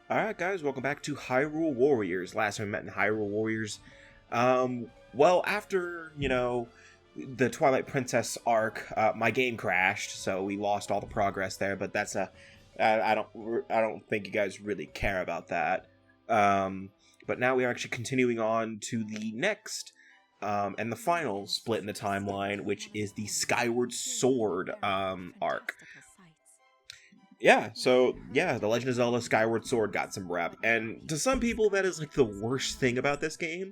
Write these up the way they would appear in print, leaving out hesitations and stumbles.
Alright guys, welcome back to Hyrule Warriors. Last time we met in Hyrule Warriors, well, after, the Twilight Princess arc, my game crashed, so we lost all the progress there, but that's I don't think you guys really care about that. But now we are actually continuing on to the next, and the final split in the timeline, which is the Skyward Sword, arc. The Legend of Zelda Skyward Sword got some rep, and to some people that is like the worst thing about this game.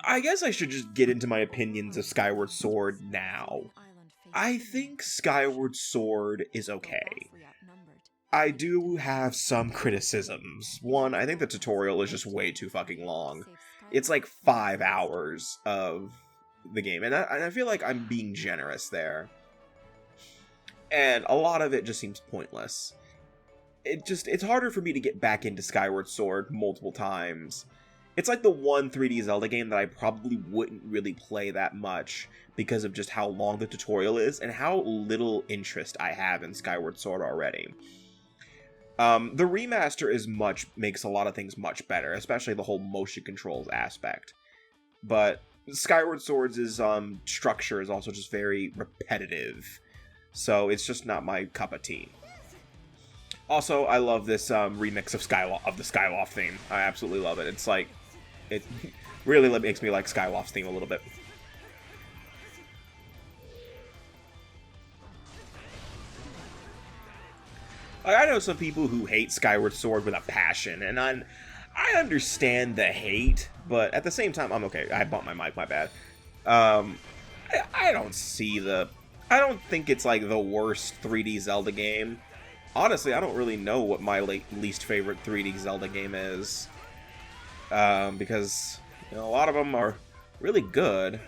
I guess I should just get into my opinions of Skyward Sword now. I think Skyward Sword is okay. I do have some criticisms. One, I think the tutorial is just way too fucking long. It's like 5 hours of the game, and I feel like I'm being generous there. And a lot of it just seems pointless. It's harder for me to get back into Skyward Sword multiple times. It's like the one 3D Zelda game that I probably wouldn't really play that much because of just how long the tutorial is and how little interest I have in Skyward Sword already. The remaster makes a lot of things much better, especially the whole motion controls aspect. But Skyward Sword's structure is also just very repetitive. So it's just not my cup of tea. Also, I love this remix of the Skyloft theme. I absolutely love it. It really makes me like Skyloft's theme a little bit. I know some people who hate Skyward Sword with a passion, and I understand the hate, but at the same time, I'm okay. I bumped my mic, my bad. I don't think it's like the worst 3D Zelda game. Honestly, I don't really know what my least favorite 3D Zelda game is. Because, a lot of them are really good.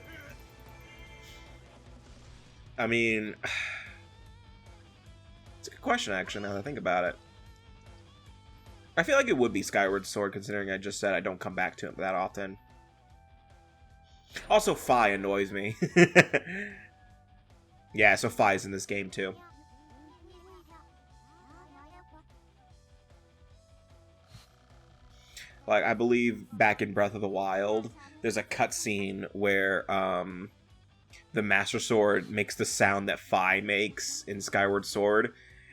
I mean, it's a good question, actually, now that I think about it. I feel like it would be Skyward Sword, considering I just said I don't come back to it that often. Also, Fi annoys me. Yeah, so Fi's in this game too. Like, I believe back in Breath of the Wild, there's a cutscene where the Master Sword makes the sound that Fi makes in Skyward Sword,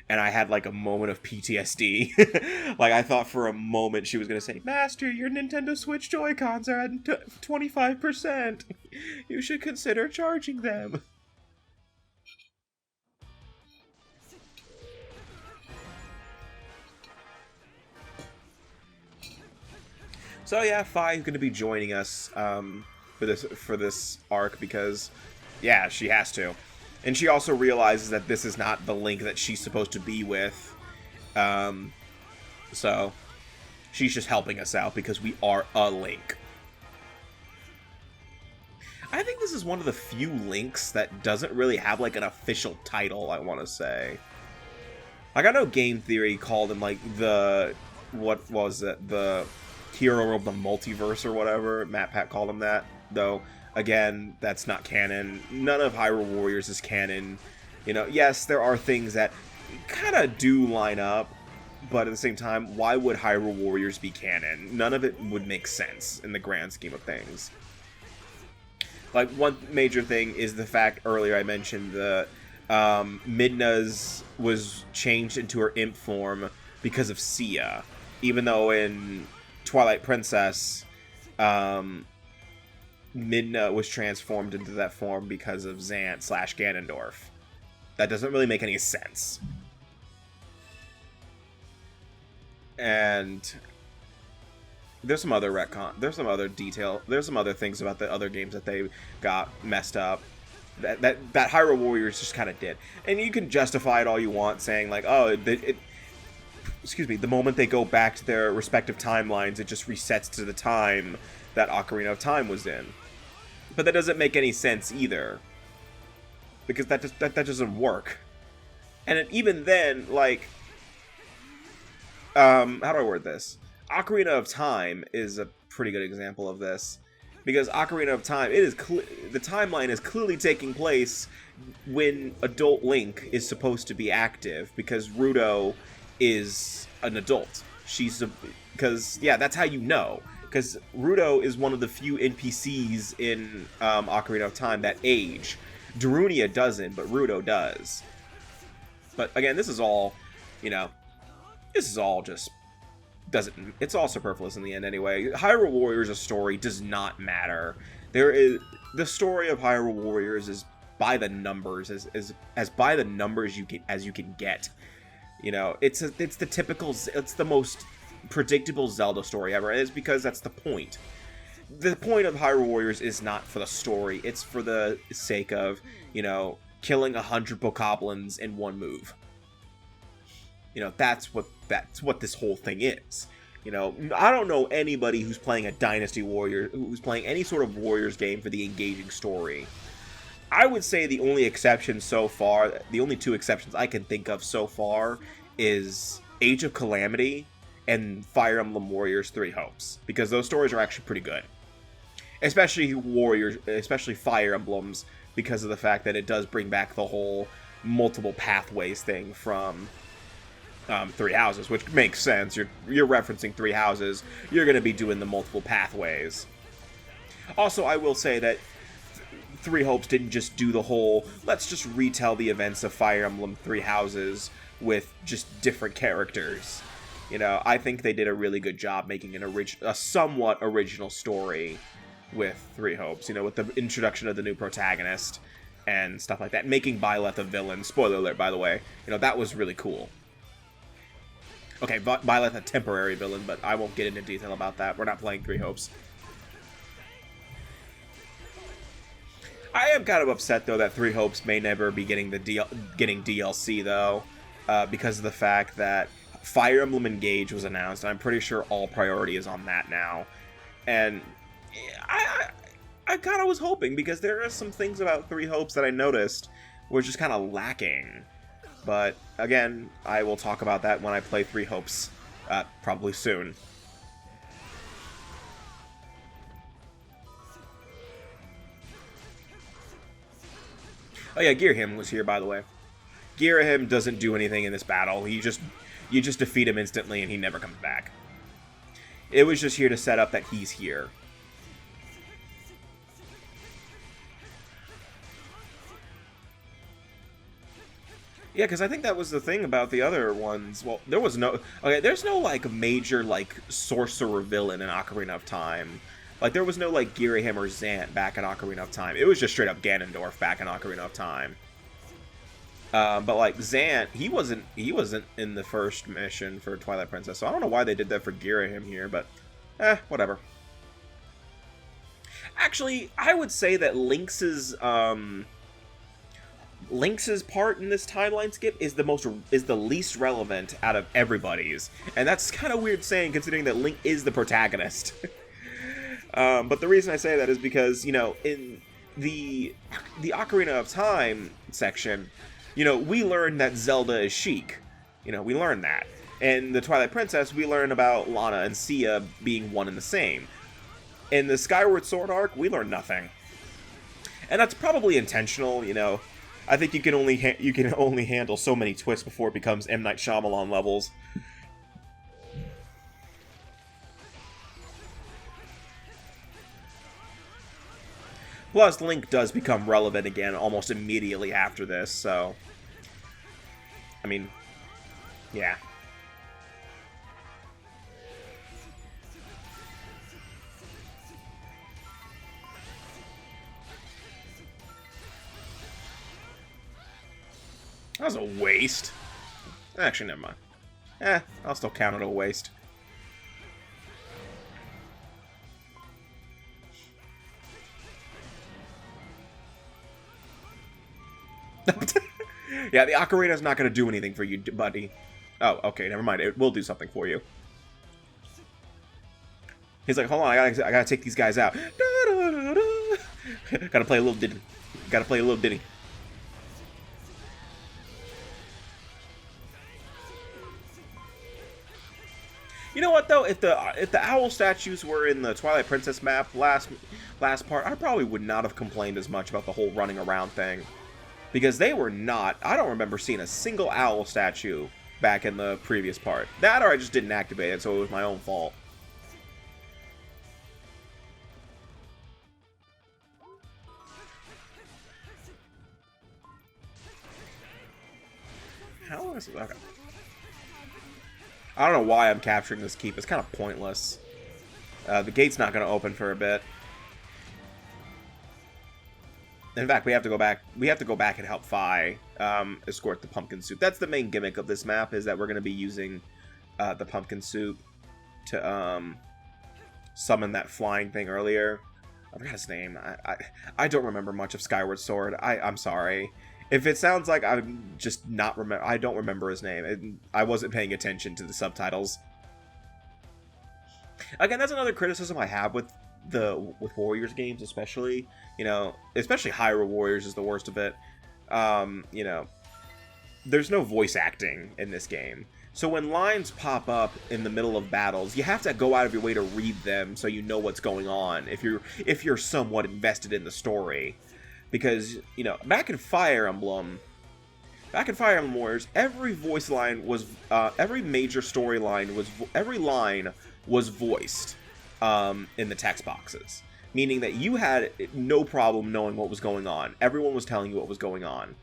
and I had like a moment of PTSD. Like, I thought for a moment she was gonna say, "Master, your Nintendo Switch Joy-Cons are at 25%. You should consider charging them." So yeah, Fi's going to be joining us for this arc because, yeah, she has to. And she also realizes that this is not the Link that she's supposed to be with. So she's just helping us out because we are a Link. I think this is one of the few Links that doesn't really have like an official title, I want to say. Like, I know Game Theory called him like the Hero of the Multiverse or whatever. Matt Pat called him that, though. Again, that's not canon. None of Hyrule Warriors is canon. Yes, there are things that kind of do line up, but at the same time, why would Hyrule Warriors be canon? None of it would make sense in the grand scheme of things. Like, one major thing is the fact earlier I mentioned the Midna's was changed into her imp form because of Sia, even though in Twilight Princess, Midna was transformed into that form because of Zant/Ganondorf. That doesn't really make any sense. And there's some other retcon, there's some other detail, there's some other things about the other games that they got messed up that Hyrule Warriors just kind of did. And you can justify it all you want, saying like, oh, the moment they go back to their respective timelines, it just resets to the time that Ocarina of Time was in. But that doesn't make any sense either, because that doesn't work. And even then, like, how do I word this? Ocarina of Time is a pretty good example of this, because Ocarina of Time, the timeline is clearly taking place when adult Link is supposed to be active, because Ruto is an adult. Because, yeah, that's how you know. Because Ruto is one of the few NPCs in Ocarina of Time that age. Darunia doesn't, but Ruto does. But, again, this is all, you know, this is all just... it's all superfluous in the end anyway. Hyrule Warriors' story does not matter. The story of Hyrule Warriors is by the numbers, as by the numbers as you can get. You know, it's the typical, it's the most predictable Zelda story ever. It's because that's the point. The point of Hyrule Warriors is not for the story. It's for the sake of, you know, killing 100 bokoblins in one move. You know, that's what this whole thing is. You know, I don't know anybody who's playing a Dynasty Warrior, who's playing any sort of Warriors game for the engaging story. I would say the only exception so far, the only two exceptions I can think of so far, is Age of Calamity and Fire Emblem Warriors 3 Hopes, because those stories are actually pretty good. Especially Fire Emblems, because of the fact that it does bring back the whole multiple pathways thing from Three Houses, which makes sense. You're referencing Three Houses, you're going to be doing the multiple pathways. Also, I will say that Three Hopes didn't just do the whole, let's just retell the events of Fire Emblem Three Houses with just different characters. You know, I think they did a really good job making a somewhat original story with Three Hopes, you know, with the introduction of the new protagonist and stuff like that. Making Byleth a villain, spoiler alert, by the way, you know, that was really cool. Okay, Byleth a temporary villain, but I won't get into detail about that. We're not playing Three Hopes. I am kind of upset, though, that Three Hopes may never be getting getting DLC, though, because of the fact that Fire Emblem Engage was announced, and I'm pretty sure all priority is on that now. And I kind of was hoping, because there are some things about Three Hopes that I noticed were just kind of lacking. But, again, I will talk about that when I play Three Hopes, probably soon. Oh yeah, Ghirahim was here, by the way. Ghirahim doesn't do anything in this battle. You just defeat him instantly and he never comes back. It was just here to set up that he's here. Yeah, because I think that was the thing about the other ones. Well, there was no... Okay, there's no, like, major, like, sorcerer villain in Ocarina of Time. Like, there was no, like, Ghirahim or Zant back in Ocarina of Time. It was just straight up Ganondorf back in Ocarina of Time. But, like, Zant, he wasn't in the first mission for Twilight Princess, so I don't know why they did that for Ghirahim here, but, whatever. Actually, I would say that Lynx's part in this timeline skip is the least relevant out of everybody's, and that's kind of weird saying considering that Link is the protagonist. But the reason I say that is because, you know, in the Ocarina of Time section, you know, we learn that Zelda is Sheik. You know, we learn that. In the Twilight Princess, we learn about Lana and Sia being one and the same. In the Skyward Sword arc, we learn nothing, and that's probably intentional. You know, I think you can only handle so many twists before it becomes M. Night Shyamalan levels. Plus, Link does become relevant again almost immediately after this, so... I mean, yeah. That was a waste. Actually, never mind. I'll still count it a waste. Yeah, the Ocarina's not going to do anything for you, buddy. Oh, okay, never mind. It will do something for you. He's like, hold on, I gotta take these guys out. Gotta play a little ditty. Gotta play a little ditty. You know what though? If the owl statues were in the Twilight Princess map last part, I probably would not have complained as much about the whole running around thing. Because they were not... I don't remember seeing a single owl statue back in the previous part. That or I just didn't activate it, so it was my own fault. How is it? Okay. I don't know why I'm capturing this keep. It's kind of pointless. The gate's not going to open for a bit. In fact, we have to go back. We have to go back and help Fi escort the pumpkin soup. That's the main gimmick of this map, is that we're going to be using the pumpkin soup to summon that flying thing earlier. I forgot his name. I don't remember much of Skyward Sword. I'm sorry. If it sounds like I'm just not remember, I don't remember his name. I wasn't paying attention to the subtitles. Again, that's another criticism I have with Warriors games, especially. You know, especially Hyrule Warriors is the worst of it. You know, there's no voice acting in this game. So when lines pop up in the middle of battles, you have to go out of your way to read them so you know what's going on. If you're somewhat invested in the story. Because, you know, back in Fire Emblem Warriors, every voice line was, every major storyline was, every line was voiced in the text boxes. Meaning that you had no problem knowing what was going on. Everyone was telling you what was going on.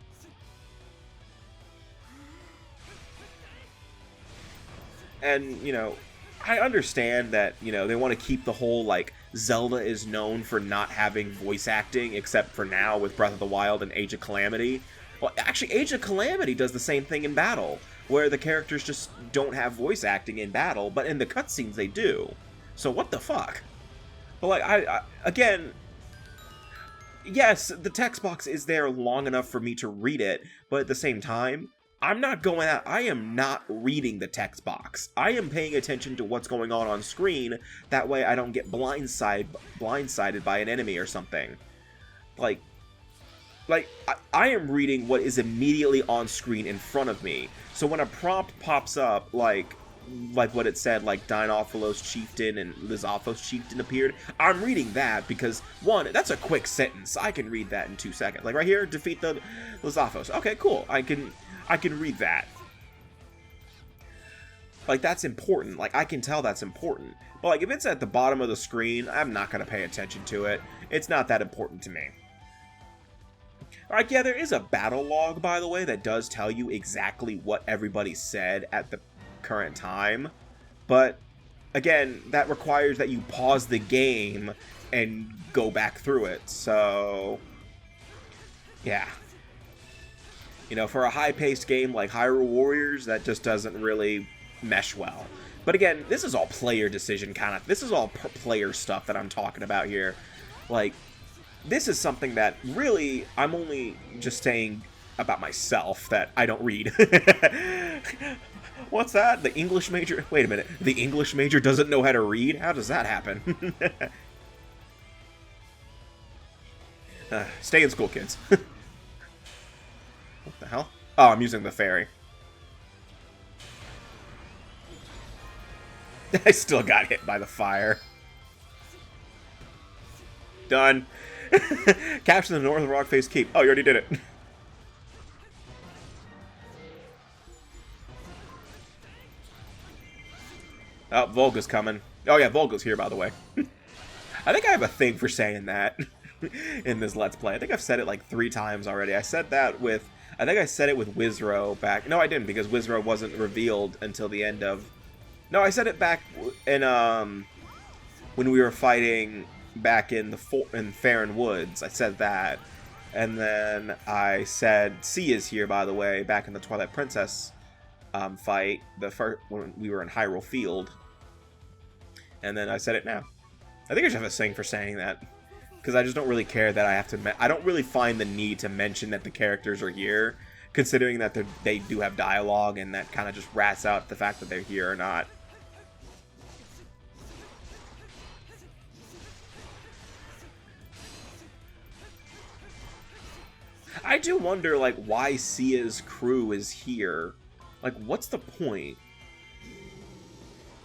And, you know, I understand that, you know, they want to keep the whole, like, Zelda is known for not having voice acting, except for now with Breath of the Wild and Age of Calamity. Well, actually, Age of Calamity does the same thing in battle, where the characters just don't have voice acting in battle, but in the cutscenes they do. So what the fuck? But, like, I again, yes, the text box is there long enough for me to read it, but at the same time, I'm not going out. I am not reading the text box. I am paying attention to what's going on screen. That way I don't get blindsided by an enemy or something. Like I am reading what is immediately on screen in front of me. So when a prompt pops up, like what it said, like Dinophilos Chieftain and Lizaphos Chieftain appeared, I'm reading that because, one, that's a quick sentence. I can read that in 2 seconds. Like right here, defeat the Lizaphos. Okay, cool. I can read that. Like, that's important. Like, I can tell that's important. But, like, if it's at the bottom of the screen, I'm not going to pay attention to it. It's not that important to me. Alright, yeah, there is a battle log, by the way, that does tell you exactly what everybody said at the current time. But, again, that requires that you pause the game and go back through it. So, yeah. You know, for a high-paced game like Hyrule Warriors, that just doesn't really mesh well. But again, this is all player decision kind of. This is all player stuff that I'm talking about here. Like, this is something that really I'm only just saying about myself that I don't read. What's that? The English major? Wait a minute. The English major doesn't know how to read? How does that happen? Stay in school, kids. What the hell? Oh, I'm using the fairy. I still got hit by the fire. Done. Capture the North Rock Face Keep. Oh, you already did it. Oh, Volga's coming. Oh yeah, Volga's here, by the way. I think I have a thing for saying that in this Let's Play. I think I've said it like 3 times already. I said that with... I think I said it with Wizrow back... No, I didn't, because Wizrow wasn't revealed until the end of... No, I said it back in, when we were fighting back in Farron Woods. I said that. And then I said, C is here, by the way, back in the Twilight Princess fight, when we were in Hyrule Field. And then I said it now. I think I should have a thing for saying that. Because I just don't really care that I have to... I don't really find the need to mention that the characters are here, considering that they do have dialogue, and that kind of just rats out the fact that they're here or not. I do wonder, like, why Sia's crew is here. Like, what's the point?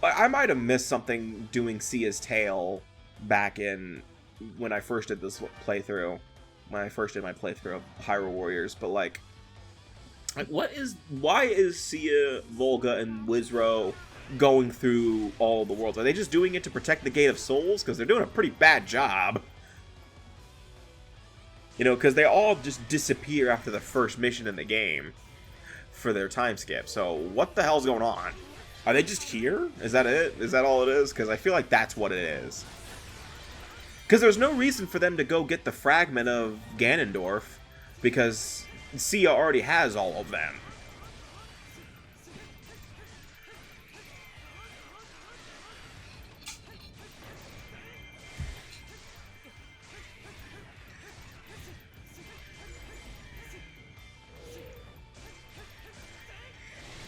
I might have missed something doing Sia's tale back in... when I first did this playthrough. When I first did my playthrough of Hyrule Warriors. But, like... Like, why is Sia, Volga, and Wizro going through all the worlds? Are they just doing it to protect the Gate of Souls? Because they're doing a pretty bad job. You know, because they all just disappear after the first mission in the game for their time skip. So what the hell's going on? Are they just here? Is that it? Is that all it is? Because I feel like that's what it is. Because there's no reason for them to go get the fragment of Ganondorf, because Sia already has all of them.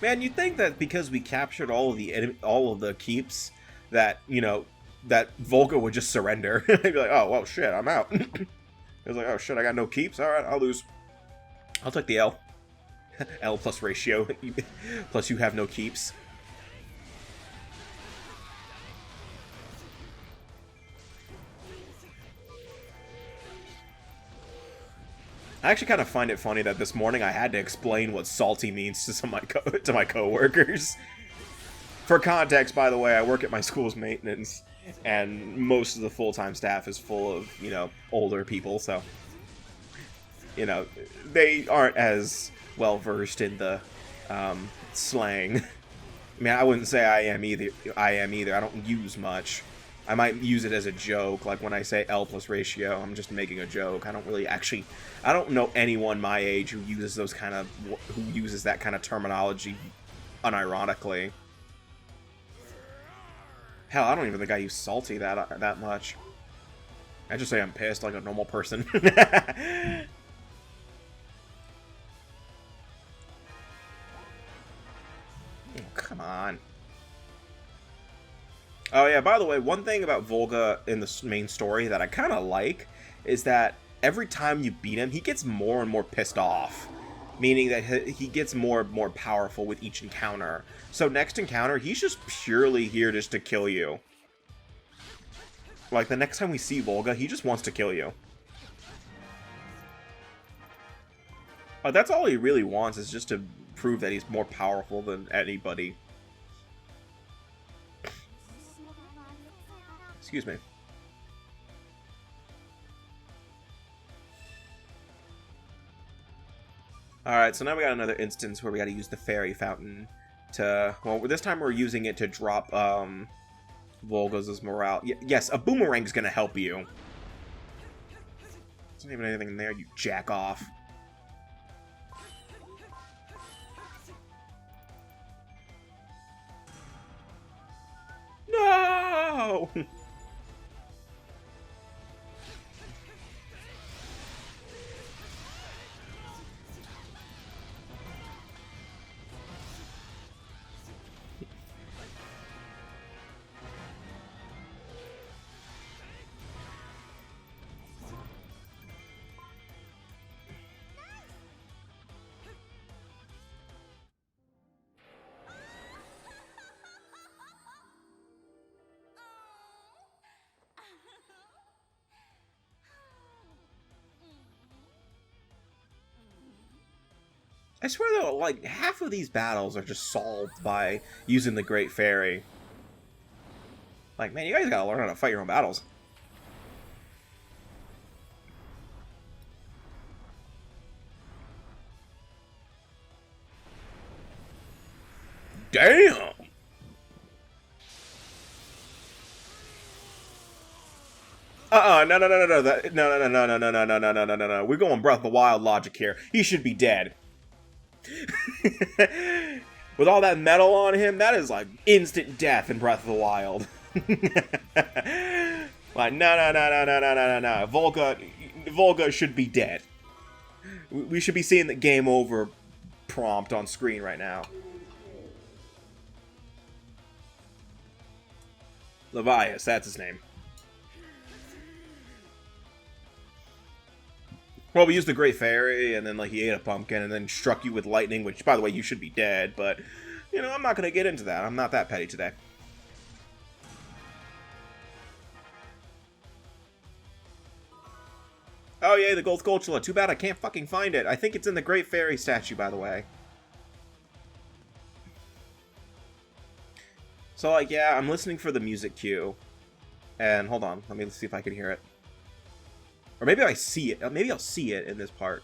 Man, you'd think that because we captured all of the keeps, that, you know, that Volga would just surrender. They'd be like, oh, well, shit, I'm out. It was like, oh, shit, I got no keeps? Alright, I'll lose. I'll take the L. L plus ratio. Plus you have no keeps. I actually kind of find it funny that this morning I had to explain what salty means to some of my coworkers. For context, by the way, I work at my school's maintenance, and most of the full-time staff is full of, you know, older people, so, you know, they aren't as well-versed in the slang. I mean, I wouldn't say I am either. I don't use much. I might use it as a joke, like when I say L plus ratio, I'm just making a joke. I don't really actually, I don't know anyone my age who uses that kind of terminology unironically. Hell, I don't even think I use salty that much. I just say I'm pissed like a normal person. Oh, come on. Oh yeah, by the way, one thing about Volga in the main story that I kind of like is that every time you beat him, he gets more and more pissed off. Meaning that he gets more and more powerful with each encounter. So next encounter, he's just purely here just to kill you. Like, the next time we see Volga, he just wants to kill you. That's all he really wants, is just to prove that he's more powerful than anybody. Excuse me. Alright, so now we got another instance where we gotta use the fairy fountain to... Well, this time we're using it to drop, Volga's morale. Yes, a boomerang's gonna help you. There's not even anything in there, you jack off. No! I swear though, like, half of these battles are just solved by using the Great Fairy. Like, man, you guys gotta learn how to fight your own battles. Damn! No. We're going Breath of the Wild logic here. He should be dead. With all that metal on him, that is like instant death in Breath of the Wild. Like, no. Volga should be dead. We should be seeing the game over prompt on screen right now. Levias, that's his name. Well, we used the Great Fairy, and then, like, he ate a pumpkin, and then struck you with lightning, which, by the way, you should be dead, but, you know, I'm not going to get into that. I'm not that petty today. Oh, yay, the Gold Skulltula. Too bad I can't fucking find it. I think it's in the Great Fairy statue, by the way. So, like, yeah, I'm listening for the music cue. And, hold on, let me see if I can hear it. Or maybe I see it. Maybe I'll see it in this part.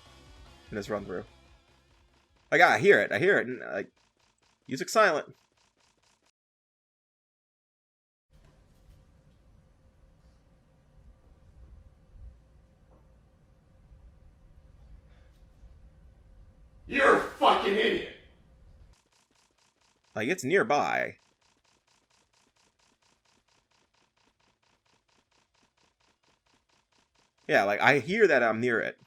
In this run-through. Like, I hear it. I hear it. And, like, music silent. You're a fucking idiot. Like, it's nearby. Yeah, like, I hear that I'm near it.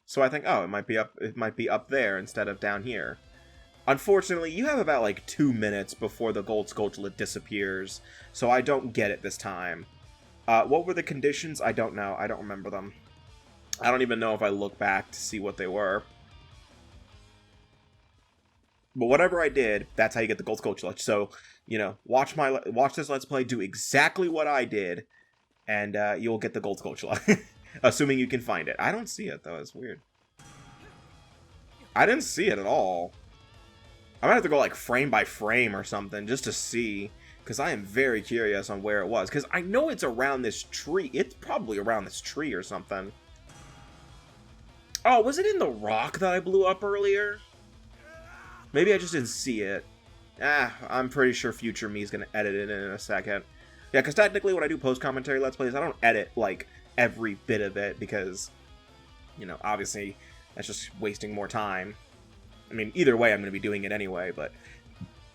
So I think, oh, it might be up there instead of down here. Unfortunately, you have about, like, 2 minutes before the Gold Skulltula disappears, so I don't get it this time. What were the conditions? I don't know. I don't remember them. I don't even know if I look back to see what they were. But whatever I did, that's how you get the Gold Skulltula. So, you know, watch this Let's Play, do exactly what I did, and you'll get the Gold Skulltula. Assuming you can find it. I don't see it, though. It's weird. I didn't see it at all. I might have to go, like, frame by frame or something, just to see. Because I am very curious on where it was. Because I know it's around this tree. It's probably around this tree or something. Oh, was it in the rock that I blew up earlier? Maybe I just didn't see it. I'm pretty sure future me is going to edit it in a second. Yeah, because technically when I do post-commentary Let's Plays, I don't edit, like, every bit of it. Because, you know, obviously, that's just wasting more time. I mean, either way, I'm going to be doing it anyway, but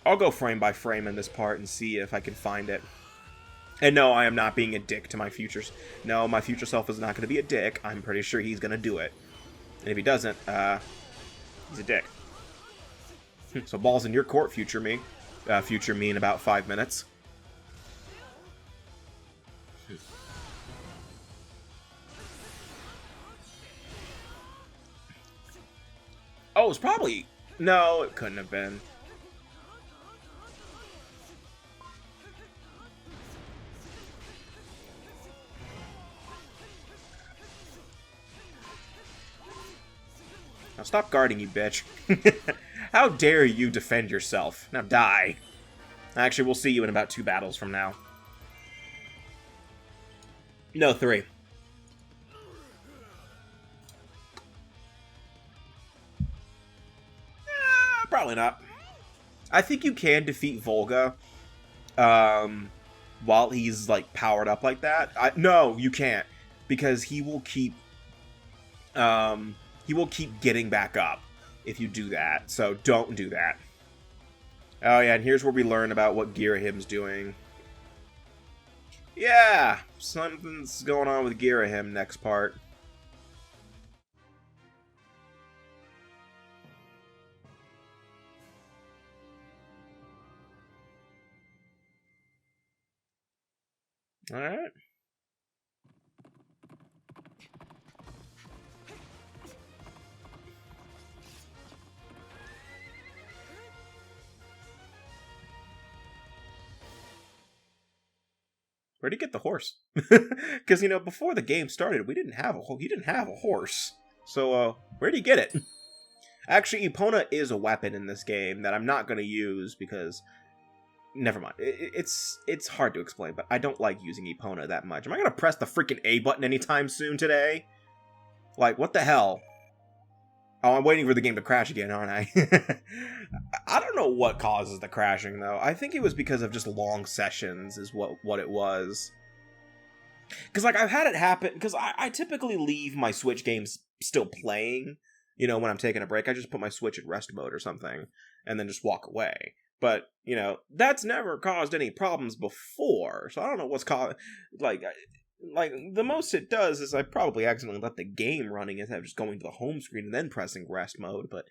I'll go frame by frame in this part and see if I can find it. And no, I am not being a dick to my futures. No, my future self is not going to be a dick. I'm pretty sure he's going to do it. And if he doesn't, he's a dick. So ball's in your court, future me. Future me in about 5 minutes. Oh, it's probably... No, it couldn't have been. Now stop guarding, you bitch. How dare you defend yourself? Now die. Actually, we'll see you in about 2 battles from now. No, 3. Probably not. I think you can defeat Volga while he's, like, powered up like that. No, you can't. Because he will keep getting back up if you do that. So don't do that. Oh, yeah, and here's where we learn about what Ghirahim's doing. Yeah, something's going on with Ghirahim next part. Alright. Where'd he get the horse? Because, you know, before the game started, he didn't have a horse. So, where'd he get it? Actually, Epona is a weapon in this game that I'm not going to use because... Never mind. It's hard to explain, but I don't like using Epona that much. Am I going to press the freaking A button anytime soon today? Like, what the hell? Oh, I'm waiting for the game to crash again, aren't I? I don't know what causes the crashing, though. I think it was because of just long sessions is what it was. Because, like, I've had it happen... Because I typically leave my Switch games still playing. You know, when I'm taking a break, I just put my Switch in rest mode or something. And then just walk away. But, you know, that's never caused any problems before. So I don't know what's caused... Like, the most it does is I probably accidentally let the game running instead of just going to the home screen and then pressing rest mode. But,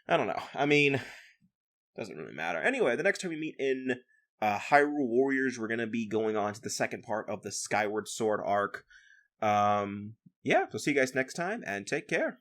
I don't know. I mean, doesn't really matter. Anyway, the next time we meet in Hyrule Warriors, we're going to be going on to the second part of the Skyward Sword arc. Yeah, so see you guys next time, and take care.